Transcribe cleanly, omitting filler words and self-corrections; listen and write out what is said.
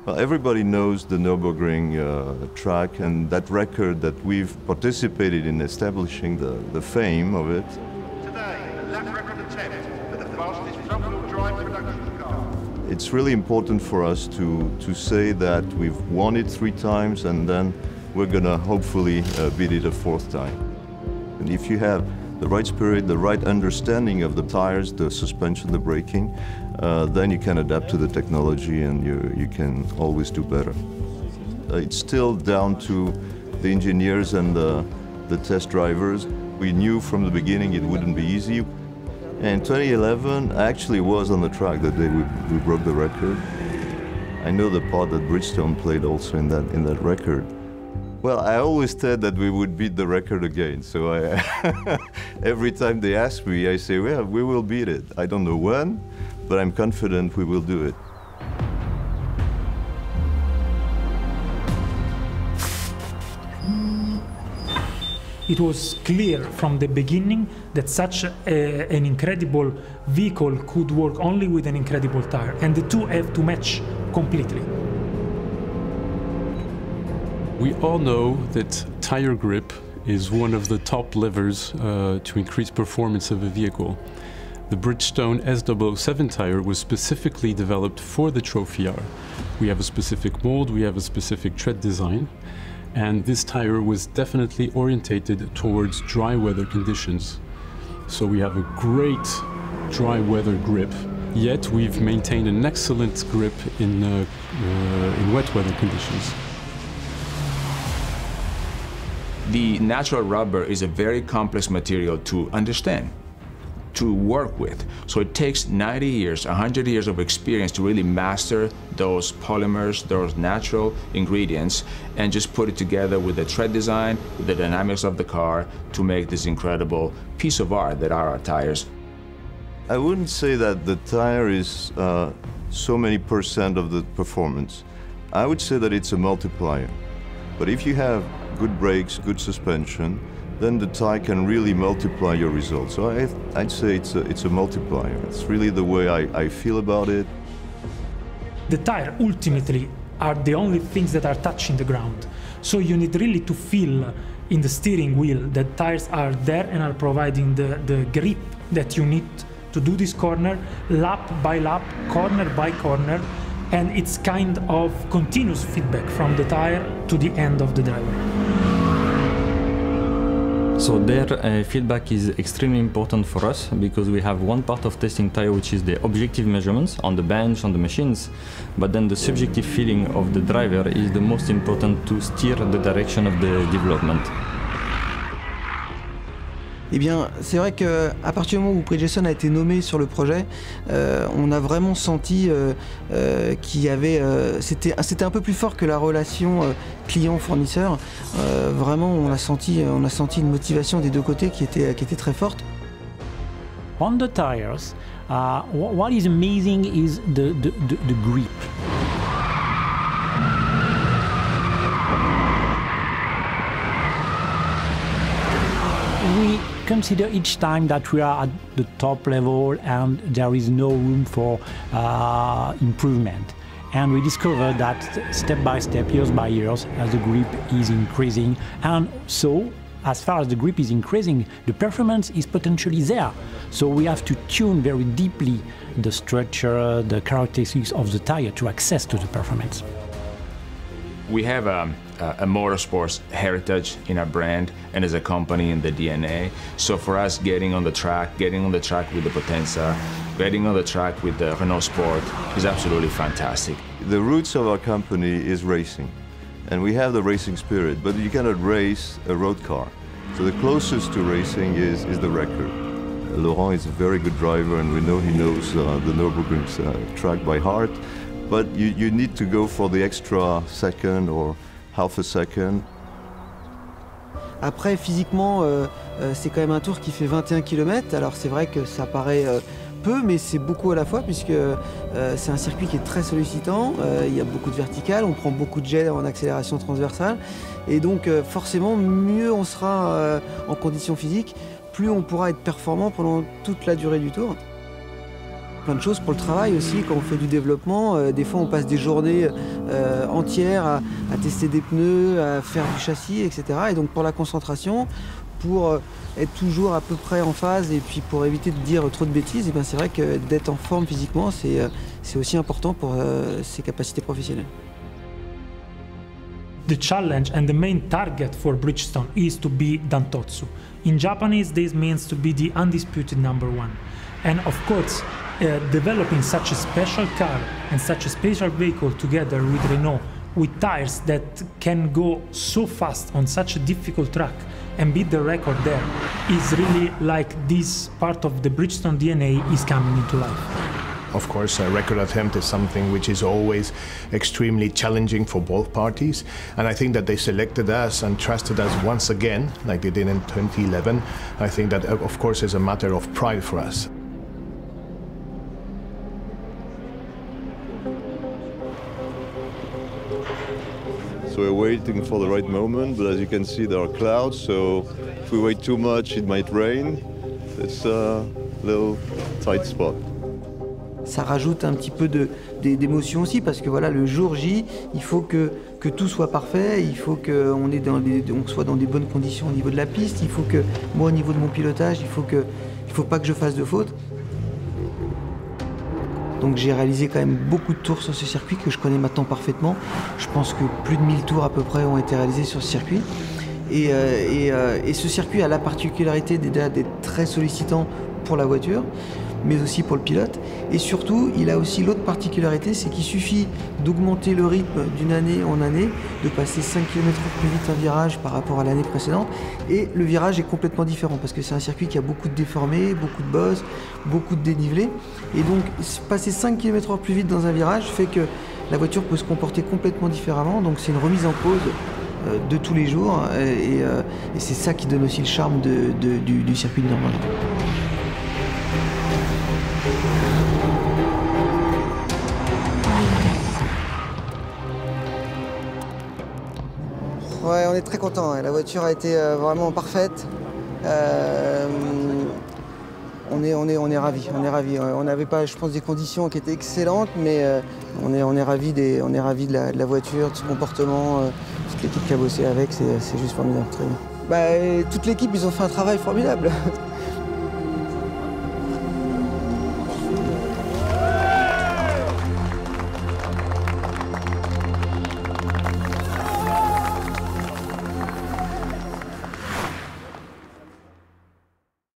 Well, everybody knows the Nürburgring track and that record that we've participated in establishing the fame of it. Today, a lap record attempt for the fastest front-wheel drive production car. It's really important for us to say that we've won it 3 times and then we're gonna hopefully beat it a 4th time. And if you have the right spirit, the right understanding of the tires, the suspension, the braking, then you can adapt to the technology and you can always do better. It's still down to the engineers and the test drivers. We knew from the beginning it wouldn't be easy. And 2011, I actually was on the track the day we broke the record. I know the part that Bridgestone played also in that record. Well, I always said that we would beat the record again. So every time they ask me, I say, well, we will beat it. I don't know when, but I'm confident we will do it. It was clear from the beginning that such an incredible vehicle could work only with an incredible tire, and the two have to match completely. We all know that tire grip is one of the top levers to increase performance of a vehicle. The Bridgestone S007 tire was specifically developed for the Trophy R. We have a specific mold, we have a specific tread design, and this tire was definitely orientated towards dry weather conditions. So we have a great dry weather grip, yet we've maintained an excellent grip in wet weather conditions. The natural rubber is a very complex material to understand, to work with. So it takes 90 years, 100 years of experience to really master those polymers, those natural ingredients, and just put it together with the tread design, with the dynamics of the car to make this incredible piece of art that are our tires. I wouldn't say that the tire is so many % of the performance. I would say that it's a multiplier. But if you have good brakes, good suspension, then the tire can really multiply your results. So I'd say it's a multiplier. It's really the way I feel about it. The tire ultimately are the only things that are touching the ground. So you need really to feel in the steering wheel that tires are there and are providing the grip that you need to do this corner, lap by lap, corner by corner, and it's kind of continuous feedback from the tire to the end of the driver. So their feedback is extremely important for us because we have one part of testing tire which is the objective measurements on the bench, on the machines, but then the subjective feeling of the driver is the most important to steer the direction of the development. Eh bien, c'est vrai qu'à partir du moment où Bridgestone a été nommé sur le projet, on a vraiment senti qu'il y avait... c'était un peu plus fort que la relation client-fournisseur. Vraiment, on a senti une motivation des deux côtés qui était très forte. On the tires, what is amazing is the grip. We consider each time that we are at the top level and there is no room for improvement. And we discover that step by step, years by years, as the grip is increasing. And so, as far as the grip is increasing, the performance is potentially there. So we have to tune very deeply the structure, the characteristics of the tire to access to the performance. We have a motorsports heritage in our brand and as a company in the DNA. So for us, getting on the track with the Potenza, getting on the track with the Renault Sport is absolutely fantastic. The roots of our company is racing, and we have the racing spirit, but you cannot race a road car. So the closest to racing is the record. Laurent is a very good driver, and we know he knows the Nürburgring track by heart, but you need to go for the extra second or half a second. Après, physiquement, c'est quand même un tour qui fait 21 km. Alors c'est vrai que ça paraît peu, mais c'est beaucoup à la fois puisque c'est un circuit qui est très sollicitant. Il y a beaucoup de verticales, on prend beaucoup de jets en accélération transversale. Et donc forcément, mieux on sera en conditions physiques, plus on pourra être performant pendant toute la durée du tour. plein de choses pour le travail aussi. Quand on fait du développement, des fois on passe des journées entières à tester des pneus, à faire du châssis, etc. Et donc pour la concentration, pour être toujours à peu près en phase et puis pour éviter de dire trop de bêtises, et bien c'est vrai que d'être en forme physiquement, c'est aussi important pour ses capacités professionnelles. The challenge and the main target for Bridgestone is to be Dantotsu. In Japanese, this means to be the undisputed #1. And of course, developing such a special car and such a special vehicle together with Renault, with tires that can go so fast on such a difficult track and beat the record there, is really like this part of the Bridgestone DNA is coming into life. Of course, a record attempt is something which is always extremely challenging for both parties, and I think that they selected us and trusted us once again, like they did in 2011. I think that, of course, is a matter of pride for us. So we're waiting for the right moment, but as you can see, there are clouds, so if we wait too much, it might rain. It's a little tight spot. Ça rajoute un petit peu d'émotion aussi, parce que voilà, le jour J, il faut que tout soit parfait, il faut qu'on soit dans des bonnes conditions au niveau de la piste, il faut que moi au niveau de mon pilotage, il faut pas que je fasse de faute. Donc j'ai réalisé quand même beaucoup de tours sur ce circuit que je connais maintenant parfaitement. Je pense que plus de 1000 tours à peu près ont été réalisés sur ce circuit. Et ce circuit a la particularité d'être très sollicitant pour la voiture, mais aussi pour le pilote. Et surtout, il a aussi l'autre particularité, c'est qu'il suffit d'augmenter le rythme d'une année en année, de passer 5 km/h plus vite un virage par rapport à l'année précédente, et le virage est complètement différent, parce que c'est un circuit qui a beaucoup de déformés, beaucoup de bosses, beaucoup de dénivelés, et donc passer 5 km/h plus vite dans un virage fait que la voiture peut se comporter complètement différemment, donc c'est une remise en cause de tous les jours, et c'est ça qui donne aussi le charme du circuit de Normandie. Ouais, on est très content. La voiture a été vraiment parfaite. On est ravis. On n'avait pas, je pense, des conditions qui étaient excellentes, mais on est ravis de la voiture, de son comportement. Toute l'équipe qui a bossé avec, c'est juste formidable. Très bien. Toute l'équipe, ils ont fait un travail formidable.